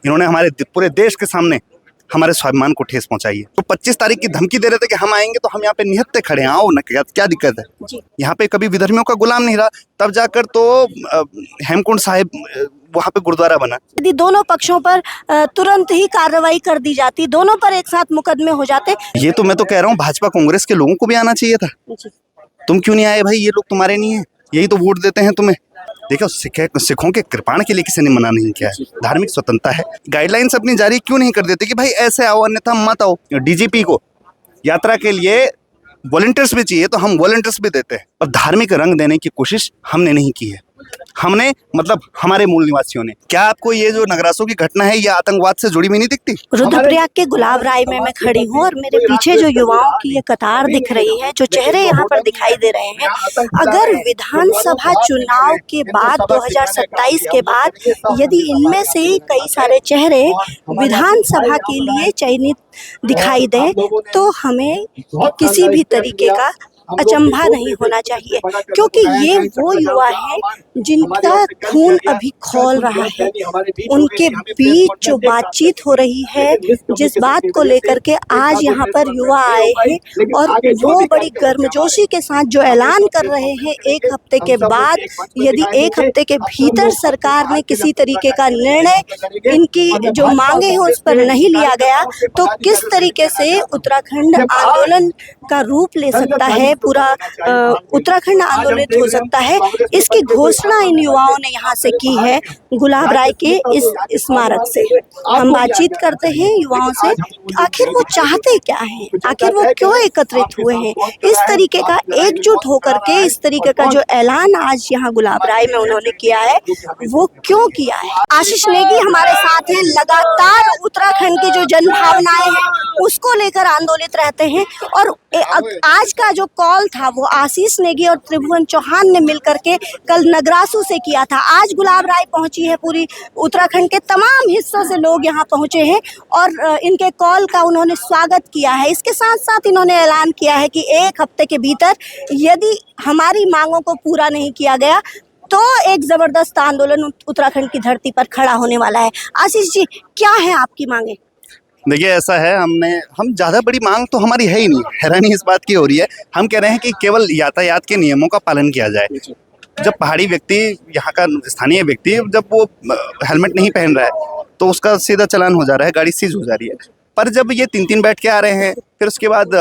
इन्होंने हमारे पूरे देश के सामने हमारे स्वाभिमान को ठेस पहुंचाई है। तो 25 तारीख की धमकी दे रहे थे कि हम आएंगे, तो हम यहाँ पे निहत्थे खड़े हैं, आओ ना, क्या दिक्कत है। यहाँ पे कभी विधर्मियों का गुलाम नहीं रहा, तब जाकर तो हेमकुंड साहिब वहाँ पे गुरुद्वारा बना। यदि दोनों पक्षों पर तुरंत ही कार्रवाई कर दी जाती, दोनों पर एक साथ मुकदमे हो जाते। ये तो मैं तो कह रहा हूँ भाजपा कांग्रेस के लोगों को भी आना चाहिए था। तुम क्यों नहीं आए भाई? ये लोग तुम्हारे नहीं है, यही तो वोट देते हैं तुम्हें। देखो, सिखों के कृपाण के लिए किसी ने मना नहीं किया है, धार्मिक स्वतंत्रता है। गाइडलाइंस अपनी जारी क्यों नहीं कर देते कि भाई ऐसे आओ अन्यथा मत आओ। डीजीपी को यात्रा के लिए वॉलंटियर्स भी चाहिए, तो हम वॉलंटियर्स भी देते हैं, और धार्मिक रंग देने की कोशिश हमने नहीं की है। हमने मतलब हमारे मूल निवासियों ने। क्या आपको ये जो नगरासों की घटना है, ये आतंकवाद से जुड़ी हुई नहीं दिखती? रुद्रप्रयाग के गुलाब राय में मैं खड़ी हूँ और मेरे पीछे जो युवाओं की ये कतार दिख रही है, जो चेहरे यहाँ पर दिखाई दे रहे हैं, अगर विधानसभा चुनाव के बाद 2027 के बाद यदि इनमें से कई सारे चेहरे विधानसभा के लिए चयनित दिखाई दें, तो हमें किसी भी तरीके का अचंभा नहीं होना चाहिए, क्योंकि ये वो युवा हैं जिनका खून अभी खौल रहा है। उनके बीच जो बातचीत हो रही है, जिस बात को लेकर के आज यहाँ पर युवा आए हैं, और वो बड़ी गर्मजोशी के साथ जो ऐलान कर रहे हैं, एक हफ्ते के बाद यदि एक हफ्ते के भीतर सरकार ने किसी तरीके का निर्णय इनकी जो मांगे हैं उस पर नहीं लिया गया, तो किस तरीके से उत्तराखंड आंदोलन का रूप ले सकता है, पूरा उत्तराखंड आंदोलित हो सकता है, इसकी घोषणा इन युवाओं ने यहाँ से की है गुलाब राय के इस स्मारक से। हम बातचीत करते हैं युवाओं से, आखिर वो चाहते क्या हैं, आखिर वो क्यों एकत्रित हुए हैं, इस तरीके का एकजुट होकर के इस तरीके का जो ऐलान आज यहाँ गुलाब राय में उन्होंने किया है, वो क्यों किया है। आशीष नेगी हमारे साथ हैं, लगातार उत्तराखंड की जो जन भावनाएं हैं उसको लेकर आंदोलित रहते हैं, और आज का जो कॉल था वो आशीष नेगी और त्रिभुवन चौहान ने मिलकर के कल नगरासू से किया था। आज गुलाब राय पहुंची है, पूरी उत्तराखंड के तमाम हिस्सों से लोग यहाँ पहुंचे हैं और इनके कॉल का उन्होंने स्वागत किया है। इसके साथ साथ इन्होंने ऐलान किया है कि एक हफ्ते के भीतर यदि हमारी मांगों को पूरा नहीं किया गया तो एक जबरदस्त आंदोलन उत्तराखंड की धरती पर खड़ा होने वाला है। आशीष जी, क्या है आपकी मांगे? देखिए, ऐसा है, हम ज़्यादा बड़ी मांग तो हमारी है ही नहीं। हैरानी इस बात की हो रही है, हम कह रहे हैं कि केवल यातायात के नियमों का पालन किया जाए। जब पहाड़ी व्यक्ति, यहाँ का स्थानीय व्यक्ति, जब वो हेलमेट नहीं पहन रहा है तो उसका सीधा चालान हो जा रहा है, गाड़ी सीज हो जा रही है। पर जब ये 3-3 बैठ के आ रहे हैं, फिर उसके बाद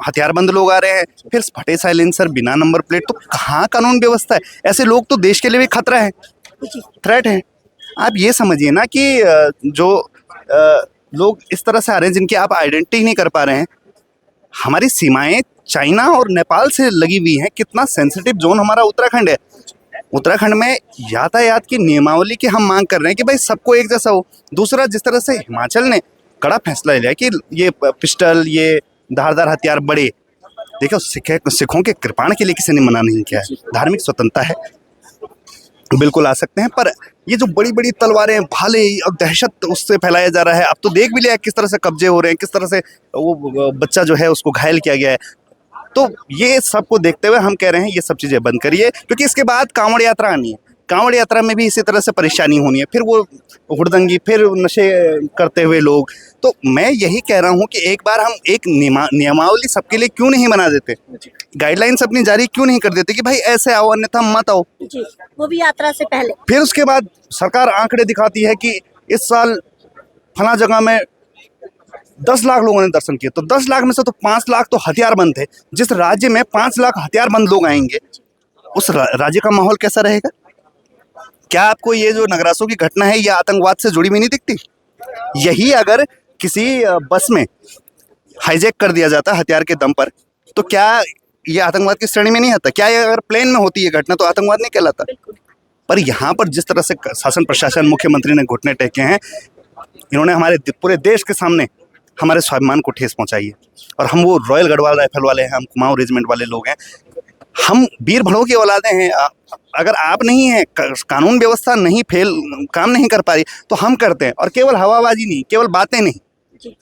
हथियारबंद लोग आ रहे हैं, फिर फटे साइलेंसर, बिना नंबर प्लेट, तो कहाँ कानून व्यवस्था है? ऐसे लोग तो देश के लिए भी खतरा है, थ्रेट है। आप ये समझिए ना कि जो लोग इस तरह से आ रहे हैं जिनकी आप आइडेंटिटी नहीं कर पा रहे हैं। हमारी सीमाएं चाइना और नेपाल से लगी हुई हैं, कितना सेंसिटिव जोन हमारा उत्तराखंड है। उत्तराखंड में यातायात की नियमावली की हम मांग कर रहे हैं कि भाई सबको एक जैसा हो। दूसरा, जिस तरह से हिमाचल ने कड़ा फैसला लिया कि ये पिस्टल, ये धारदार हथियार बड़े, देखो सिखों के कृपाण के लिए किसी ने मना नहीं किया है, धार्मिक स्वतंत्रता है, बिल्कुल आ सकते हैं। पर ये जो बड़ी बड़ी तलवारें, भाले और दहशत उससे फैलाया जा रहा है। अब तो देख भी लिया किस तरह से कब्जे हो रहे हैं, किस तरह से वो बच्चा जो है उसको घायल किया गया है। तो ये सबको देखते हुए हम कह रहे हैं ये सब चीज़ें बंद करिए, क्योंकि इसके बाद कांवड़ यात्रा आनी है। कांवड़ यात्रा में भी इसी तरह से परेशानी होनी है, फिर वो हुड़दंगी, फिर नशे करते हुए लोग। तो मैं यही कह रहा हूँ कि एक बार हम एक नियमावली सबके लिए क्यों नहीं बना देते, गाइडलाइंस अपनी जारी क्यों नहीं कर देते कि भाई ऐसे आओ अन्यथा मत आओ। जी, वो भी यात्रा से पहले। फिर उसके बाद सरकार आंकड़े दिखाती है कि इस साल फला जगह में 10 लाख लोगों ने दर्शन किए, तो 10 लाख में से तो 5 लाख तो हथियारबंद थे। जिस राज्य में 5 लाख हथियारबंद लोग आएंगे, उस राज्य का माहौल कैसा रहेगा? क्या आपको ये जो नगरासों की घटना है, ये आतंकवाद से जुड़ी हुई नहीं दिखती? यही अगर किसी बस में हाईजैक कर दिया जाता हथियार के दम पर, तो क्या ये आतंकवाद की श्रेणी में नहीं आता? क्या ये अगर प्लेन में होती है घटना, तो आतंकवाद नहीं कहलाता? पर यहाँ पर जिस तरह से शासन प्रशासन, मुख्यमंत्री ने घुटने टेके हैं, इन्होंने हमारे पूरे देश के सामने हमारे स्वाभिमान को ठेस पहुंचाई है। और हम वो रॉयल गढ़वाल राइफल वाले हैं, हम कुमाऊं रेजिमेंट वाले लोग हैं, हम वीर भड़ों की औलादें हैं। अगर आप नहीं हैं, कानून व्यवस्था नहीं काम नहीं कर पा रही, तो हम करते हैं। और केवल हवाबाजी नहीं, केवल बातें नहीं।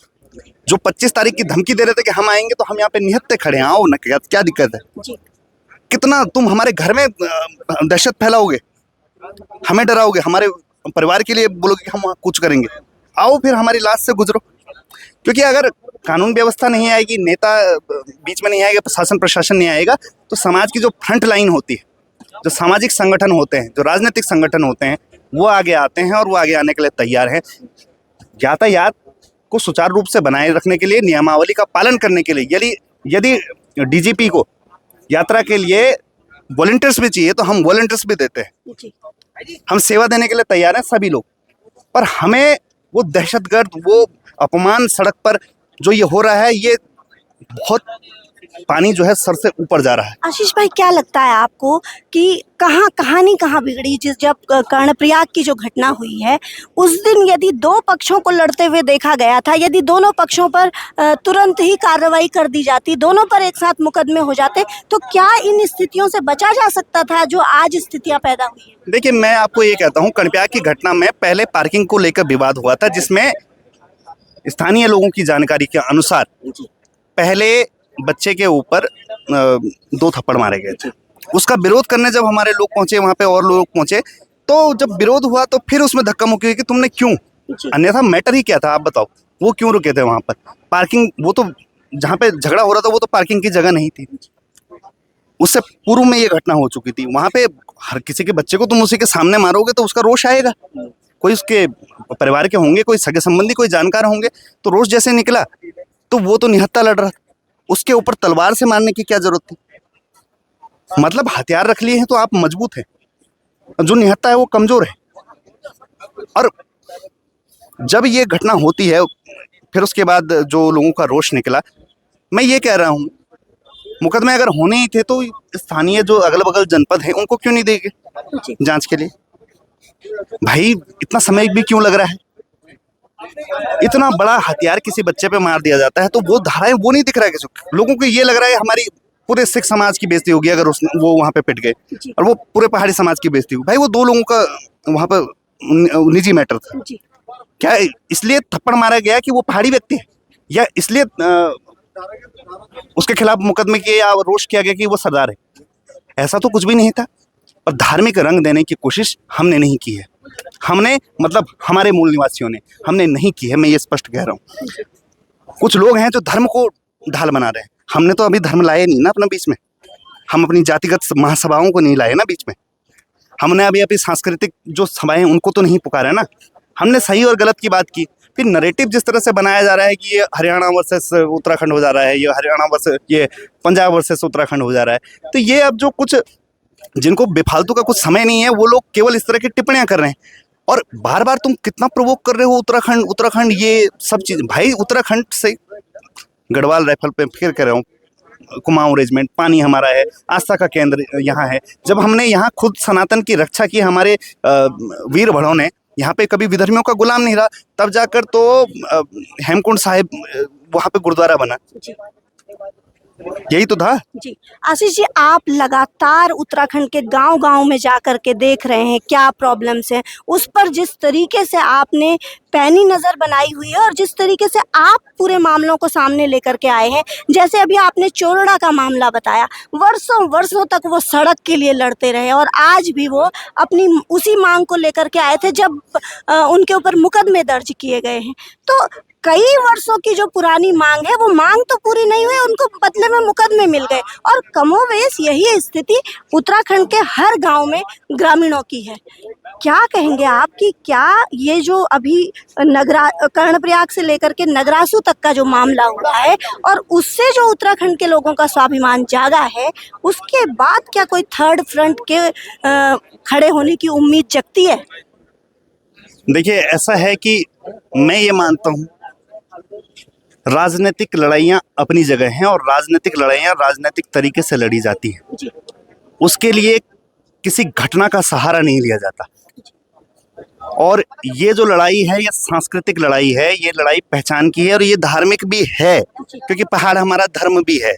जो 25 तारीख की धमकी दे रहे थे कि हम आएंगे, तो हम यहाँ पे निहत्थे खड़े हैं, आओ ना, क्या दिक्कत है? कितना तुम हमारे घर में दहशत फैलाओगे, हमें डराओगे, हमारे परिवार के लिए बोलोगे कि हम वहाँ कुछ करेंगे? आओ फिर हमारी लाश से गुजरो। क्योंकि अगर कानून व्यवस्था नहीं आएगी, नेता बीच में नहीं आएगा, शासन प्रशासन नहीं आएगा, तो समाज की जो फ्रंट लाइन होती है, जो सामाजिक संगठन होते हैं, जो राजनीतिक संगठन होते हैं, वो आगे आते हैं और वो आगे आने के लिए तैयार हैं। यातायात को सुचारू रूप से बनाए रखने के लिए, नियमावली का पालन करने के लिए, यदि डीजीपी को यात्रा के लिए वॉलंटियर्स भी चाहिए तो हम वॉलंटियर्स भी देते हैं। हम सेवा देने के लिए तैयार हैं सभी लोग। पर हमें वो दहशतगर्द, वो अपमान सड़क पर जो ये हो रहा है, ये बहुत पानी जो है सर से ऊपर जा रहा है। आशीष भाई, क्या लगता है आपको कि कहानी कहाँ बिगड़ी? जब कर्णप्रयाग की जो घटना हुई है, उस दिन यदि दो पक्षों को लड़ते हुए देखा गया था, यदि दोनों पक्षों पर तुरंत ही कार्रवाई कर दी जाती, दोनों पर एक साथ मुकदमे हो जाते, तो क्या इन स्थितियों से बचा जा सकता था जो आज स्थितियां पैदा हुई है? देखिए, मैं आपको ये कहता हूँ, कर्णप्रयाग की घटना में पहले पार्किंग को लेकर विवाद हुआ था, जिसमें स्थानीय लोगों की जानकारी के अनुसार पहले बच्चे के ऊपर 2 थप्पड़ मारे गए थे। उसका विरोध करने जब हमारे लोग पहुंचे, वहां पे और लोग पहुंचे, तो जब विरोध हुआ तो फिर उसमें धक्का मुक्की हुई कि तुमने क्यों, अन्यथा मैटर ही क्या था, आप बताओ, वो क्यों रुके थे वहां पर? पार्किंग, वो तो जहाँ पे झगड़ा हो रहा था वो तो पार्किंग की जगह नहीं थी। उससे पूर्व में ये घटना हो चुकी थी। वहां पे हर किसी के बच्चे को तुम उसी के सामने मारोगे तो उसका रोष आएगा। कोई उसके परिवार के होंगे, कोई सगे संबंधी, कोई जानकार होंगे, तो रोष जैसे निकला तो वो तो निहत्था लड़ रहा था, उसके ऊपर तलवार से मारने की क्या जरूरत थी? मतलब हथियार रख लिए हैं तो आप मजबूत हैं, जो निहत्था है वो कमजोर है। और जब ये घटना होती है, फिर उसके बाद जो लोगों का रोष निकला, मैं ये कह रहा हूँ, मुकदमे अगर होने ही थे तो स्थानीय जो अगल बगल जनपद है उनको क्यों नहीं देंगे जांच के लिए? भाई, इतना समय भी क्यों लग रहा है? इतना बड़ा हथियार किसी बच्चे पे मार दिया जाता है तो वो धाराएं, वो नहीं दिख रहा है किसी लोगों को। ये लग रहा है हमारी पूरे सिख समाज की बेइज्जती होगी अगर वो वहां पे पिट गए, और वो पूरे पहाड़ी समाज की बेइज्जती होगी। भाई, वो 2 लोगों का वहां पर निजी मैटर था। क्या इसलिए थप्पड़ मारा गया कि वो पहाड़ी व्यक्ति है, या इसलिए उसके खिलाफ मुकदमे किए या रोष किया गया कि वो सरदार है? ऐसा तो कुछ भी नहीं था। और धार्मिक रंग देने की कोशिश हमने नहीं की है, हमने, मतलब हमारे मूल निवासियों ने, हमने नहीं की है। मैं ये स्पष्ट कह रहा हूँ। कुछ लोग हैं जो धर्म को ढाल बना रहे हैं। हमने तो अभी धर्म लाए नहीं ना अपना बीच में, हम अपनी जातिगत महासभाओं को नहीं लाए ना बीच में, हमने अभी अपनी सांस्कृतिक जो सभाएं उनको तो नहीं पुकारा ना। हमने सही और गलत की बात की। फिर नरेटिव जिस तरह से बनाया जा रहा है कि ये हरियाणा वर्सेस उत्तराखंड हो जा रहा है, ये हरियाणा वर्सेस, ये पंजाब वर्सेस उत्तराखंड हो जा रहा है, तो ये अब जो कुछ जिनको बेफालतू का कुछ समय नहीं है, वो लोग केवल इस तरह की टिप्पणियां कर रहे हैं। और बार बार तुम कितना प्रोवोक कर रहे हो, उत्तराखंड उत्तराखंड, ये सब चीज। भाई, उत्तराखंड से गढ़वाल राइफल पे फिर कह रहा हूँ, कुमाऊं रेजिमेंट, पानी हमारा है, आस्था का केंद्र यहाँ है। जब हमने यहाँ खुद सनातन की रक्षा की, हमारे वीर भड़ों ने यहाँ पे कभी विधर्मियों का गुलाम नहीं रहा, तब जाकर तो हेमकुंड साहिब वहाँ पे गुरुद्वारा बना। यही तो था। जी आशीष जी, आप लगातार उत्तराखंड के गांव-गांव में जाकर के देख रहे हैं क्या प्रॉब्लम्स हैं, उस पर जिस तरीके से आपने पैनी नज़र बनाई हुई है और जिस तरीके से आप पूरे मामलों को सामने लेकर के आए हैं, जैसे अभी आपने चोरड़ा का मामला बताया, वर्षों वर्षों तक वो सड़क के लिए लड़ते रहे और आज भी वो अपनी उसी मांग को लेकर के आए थे जब उनके ऊपर मुकदमे दर्ज किए गए हैं। तो कई वर्षों की जो पुरानी मांग है, वो मांग तो पूरी नहीं हुई, उनको बदले में मुकदमे मिल गए और कमोवेश यही स्थिति उत्तराखंड के हर गांव में ग्रामीणों की है। क्या कहेंगे आप कि क्या ये जो अभी कर्णप्रयाग से लेकर के नगरासू तक का जो मामला हुआ है और उससे जो उत्तराखंड के लोगों का स्वाभिमान जागा है, उसके बाद क्या कोई थर्ड फ्रंट के खड़े होने की उम्मीद जगती है? देखिए, ऐसा है कि मैं ये मानता हूँ, राजनीतिक लड़ाइयाँ अपनी जगह हैं और राजनीतिक लड़ाइयाँ राजनीतिक तरीके से लड़ी जाती हैं। उसके लिए किसी घटना का सहारा नहीं लिया जाता। और ये जो लड़ाई है, ये सांस्कृतिक लड़ाई है, ये लड़ाई पहचान की है और ये धार्मिक भी है, क्योंकि पहाड़ हमारा धर्म भी है,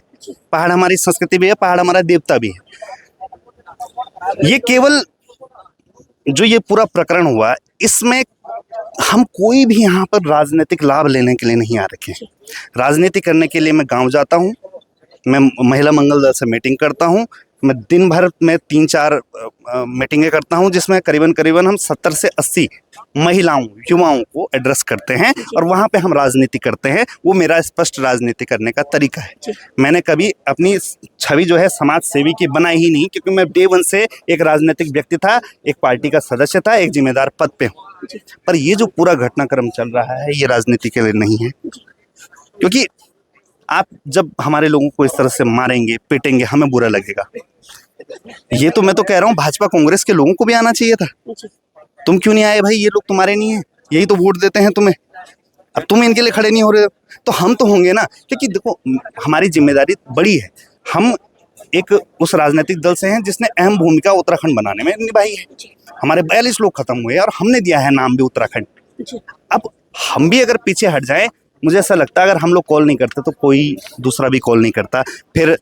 पहाड़ हमारी संस्कृति भी है, पहाड़ हमारा देवता भी है। ये केवल जो ये पूरा प्रकरण हुआ, इसमें हम कोई भी यहाँ पर राजनीतिक लाभ लेने के लिए नहीं आ रखे। राजनीति करने के लिए मैं गांव जाता हूँ, मैं महिला मंगल दल से मीटिंग करता हूँ, मैं दिन भर में 3-4 मीटिंगें करता हूं, जिसमें करीबन करीबन हम 70 से 80 महिलाओं युवाओं को एड्रेस करते हैं और वहां पे हम राजनीति करते हैं। वो मेरा स्पष्ट राजनीति करने का तरीका है। मैंने कभी अपनी छवि जो है समाज सेवी की बनाई ही नहीं, क्योंकि मैं डे वन से एक राजनीतिक व्यक्ति था, एक पार्टी का सदस्य था, एक जिम्मेदार पद पे हूँ। पर ये जो पूरा घटनाक्रम चल रहा है ये राजनीति के लिए नहीं है, क्योंकि आप जब हमारे लोगों को इस तरह से मारेंगे पीटेंगे हमें बुरा लगेगा। ये तो मैं तो कह रहा हूँ भाजपा कांग्रेस के लोगों को भी आना चाहिए था। तुम क्यों नहीं आए भाई? ये लोग तुम्हारे नहीं है, यही तो वोट देते हैं तुम्हें। अब तुम इनके लिए खड़े नहीं हो रहे हो तो हम तो होंगे ना, क्योंकि देखो हमारी जिम्मेदारी बड़ी है। हम एक उस राजनीतिक दल से हैं जिसने अहम भूमिका उत्तराखंड बनाने में निभाई है। हमारे 42 लोग खत्म हुए और हमने दिया है नाम भी उत्तराखंड। अब हम भी अगर पीछे हट जाएं, मुझे ऐसा लगता है अगर हम लोग कॉल नहीं करते तो कोई दूसरा भी कॉल नहीं करता, फिर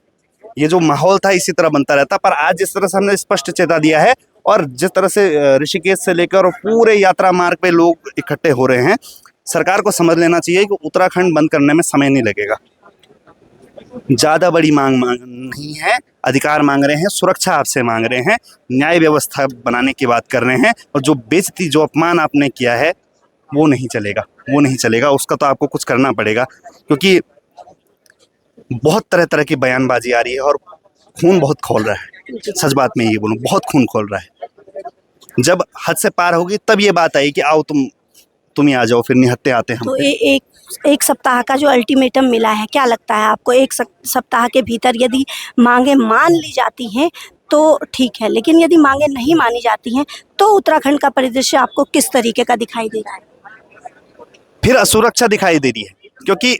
ये जो माहौल था इसी तरह बनता रहता। पर आज जिस तरह से हमने स्पष्ट चेता दिया है और जिस तरह से ऋषिकेश से लेकर और पूरे यात्रा मार्ग पे लोग इकट्ठे हो रहे हैं, सरकार को समझ लेना चाहिए कि उत्तराखंड बंद करने में समय नहीं लगेगा। ज्यादा बड़ी मांग नहीं है, अधिकार मांग रहे हैं, सुरक्षा आपसे मांग रहे हैं, न्याय व्यवस्था बनाने की बात कर रहे हैं। और जो बेइज्जती जो अपमान आपने किया है वो नहीं चलेगा, वो नहीं चलेगा। उसका तो आपको कुछ करना पड़ेगा, क्योंकि बहुत तरह तरह की बयानबाजी आ रही है और खून बहुत खौल रहा है। सच बात में ये बोलूं, बहुत खून खौल रहा है। जब हद से पार होगी तब ये बात आई कि आओ तुम ही आ जाओ, फिर निहत्ते आते हैं। तो एक सप्ताह का जो अल्टीमेटम मिला है, क्या लगता है आपको? एक सप्ताह के भीतर यदि मांगे मान ली जाती हैं तो ठीक है, लेकिन यदि मांगे नहीं मानी जाती हैं तो उत्तराखंड का परिदृश्य आपको किस तरीके का दिखाई दे रहा है? फिर असुरक्षा दिखाई दे रही है, क्योंकि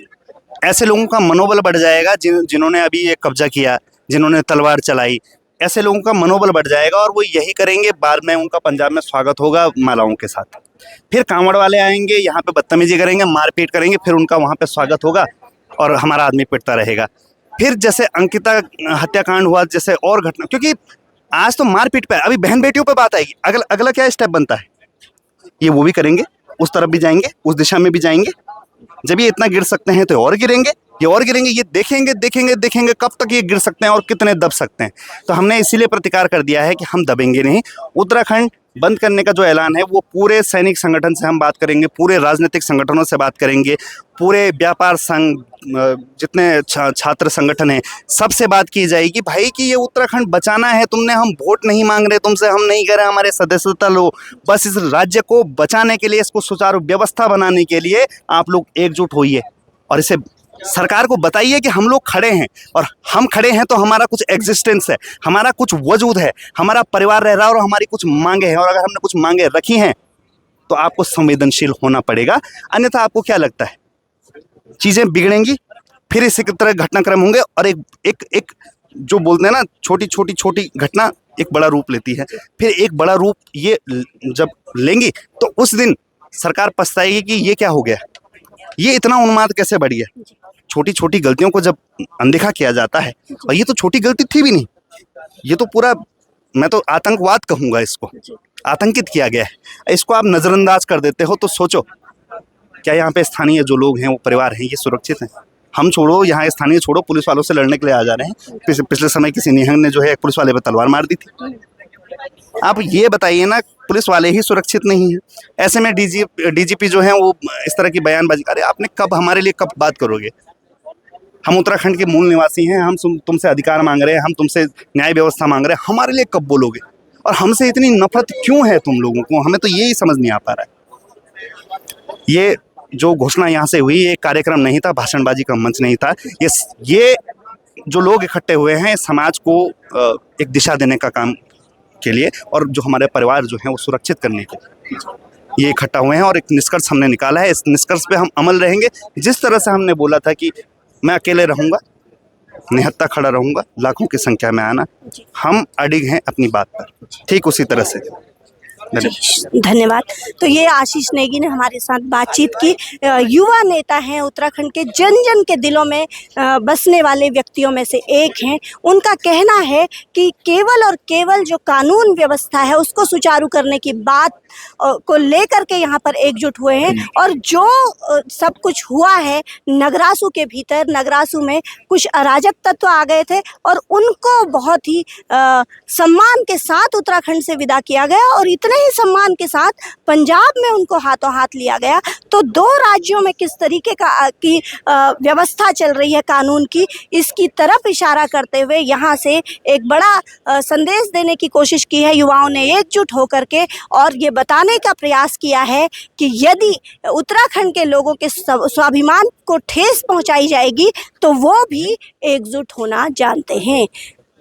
ऐसे लोगों का मनोबल बढ़ जाएगा जिन्होंने अभी ये कब्जा किया, जिन्होंने तलवार चलाई, ऐसे लोगों का मनोबल बढ़ जाएगा और वो यही करेंगे। बाद में उनका पंजाब में स्वागत होगा मालाओं के साथ। फिर कांवड़ वाले आएंगे, यहाँ पे बदतमीजी करेंगे, मारपीट करेंगे, फिर उनका वहाँ पे स्वागत होगा और हमारा आदमी पिटता रहेगा। फिर जैसे अंकिता हत्याकांड हुआ, जैसे और घटना, क्योंकि आज तो मारपीट पे, अभी बहन बेटियों पे बात आएगी, अगला क्या स्टेप बनता है? ये वो भी करेंगे, उस तरफ भी जाएंगे, उस दिशा में भी जाएंगे। जब ये इतना गिर सकते हैं तो और गिरेंगे, ये और गिरेंगे। ये देखेंगे कब तक ये गिर सकते हैं और कितने दब सकते हैं। तो हमने इसीलिए प्रतिकार कर दिया है कि हम दबेंगे नहीं। उत्तराखंड बंद करने का जो ऐलान है वो पूरे सैनिक संगठन से हम बात करेंगे, पूरे राजनीतिक संगठनों से बात करेंगे, पूरे व्यापार संघ, जितने छात्र संगठन हैं, सबसे बात की जाएगी भाई कि ये उत्तराखंड बचाना है। तुमने, हम वोट नहीं मांग रहे तुमसे, हम नहीं कह रहे हमारे सदस्यता लो, बस इस राज्य को बचाने के लिए, इसको सुचारू व्यवस्था बनाने के लिए आप लोग एकजुट होइए और इसे सरकार को बताइए कि हम लोग खड़े हैं और हम खड़े हैं तो हमारा कुछ एग्जिस्टेंस है, हमारा कुछ वजूद है, हमारा परिवार रह रहा है और हमारी कुछ मांगे हैं। और अगर हमने कुछ मांगे रखी हैं तो आपको संवेदनशील होना पड़ेगा, अन्यथा आपको क्या लगता है चीजें बिगड़ेंगी, फिर इसी तरह घटनाक्रम होंगे और एक जो बोलते हैं ना, छोटी घटना एक बड़ा रूप लेती है। फिर एक बड़ा रूप ये जब लेंगी तो उस दिन सरकार पछताएगी कि ये क्या हो गया, ये इतना उन्माद कैसे बढ़ गया। छोटी गलतियों को जब अनदेखा किया जाता है, और ये तो छोटी गलती थी भी नहीं, ये तो पूरा, मैं तो आतंकवाद कहूंगा इसको, आतंकित किया गया है। इसको आप नजरअंदाज कर देते हो तो सोचो, क्या यहाँ पे स्थानीय जो लोग हैं, वो परिवार हैं, ये सुरक्षित हैं? हम छोड़ो, यहाँ स्थानीय छोड़ो, पुलिस वालों से लड़ने के लिए आ जा रहे हैं। पिछले समय किसी निहंग ने जो है एक पुलिस वाले पे तलवार मार दी थी। आप ये बताइए ना, पुलिस वाले ही सुरक्षित नहीं है। ऐसे में डीजीपी जो है वो इस तरह की बयानबाजी, अरे आपने कब हमारे लिए कब बात करोगे? हम उत्तराखंड के मूल निवासी हैं, हम तुमसे अधिकार मांग रहे हैं, हम तुमसे न्याय व्यवस्था मांग रहे हैं, हमारे लिए कब बोलोगे? और हमसे इतनी नफरत क्यों है तुम लोगों को? हमें तो यही समझ नहीं आ पा रहा है। ये जो घोषणा यहाँ से हुई, ये कार्यक्रम नहीं था, भाषणबाजी का मंच नहीं था। ये जो लोग इकट्ठे हुए हैं समाज को एक दिशा देने का काम के लिए, और जो हमारे परिवार जो हैं वो सुरक्षित करने के लिए ये इकट्ठा हुए हैं। और एक निष्कर्ष हमने निकाला है, इस निष्कर्ष पे हम अमल रहेंगे। जिस तरह से हमने बोला था कि मैं अकेले रहूँगा, निहत्ता खड़ा रहूँगा, लाखों की संख्या में आना, हम अडिग हैं अपनी बात पर, ठीक उसी तरह से धन्यवाद। तो ये आशीष नेगी ने हमारे साथ बातचीत की। युवा नेता हैं, उत्तराखंड के जन जन के दिलों में बसने वाले व्यक्तियों में से एक हैं। उनका कहना है कि केवल और केवल जो कानून व्यवस्था है उसको सुचारू करने की बात को लेकर के यहाँ पर एकजुट हुए हैं। और जो सब कुछ हुआ है नगरासू के भीतर, नगरासू में कुछ अराजक तत्व आ गए थे और उनको बहुत ही सम्मान के साथ उत्तराखंड से विदा किया गया और इतने ही सम्मान के साथ पंजाब में उनको हाथों हाथ लिया गया। तो दो राज्यों में किस तरीके की व्यवस्था चल रही है कानून की, इसकी तरफ इशारा करते हुए यहाँ से एक बड़ा संदेश देने की कोशिश की है युवाओं ने एकजुट होकर के, और ये बताने का प्रयास किया है कि यदि उत्तराखंड के लोगों के स्वाभिमान को ठेस पहुंचाई जाएगी तो वो भी एकजुट होना जानते हैं।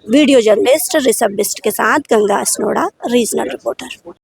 वीडियो जर्नलिस्ट ऋषभ बिस्ट के साथ गंगा स्नोड़ा, रीजनल रिपोर्टर।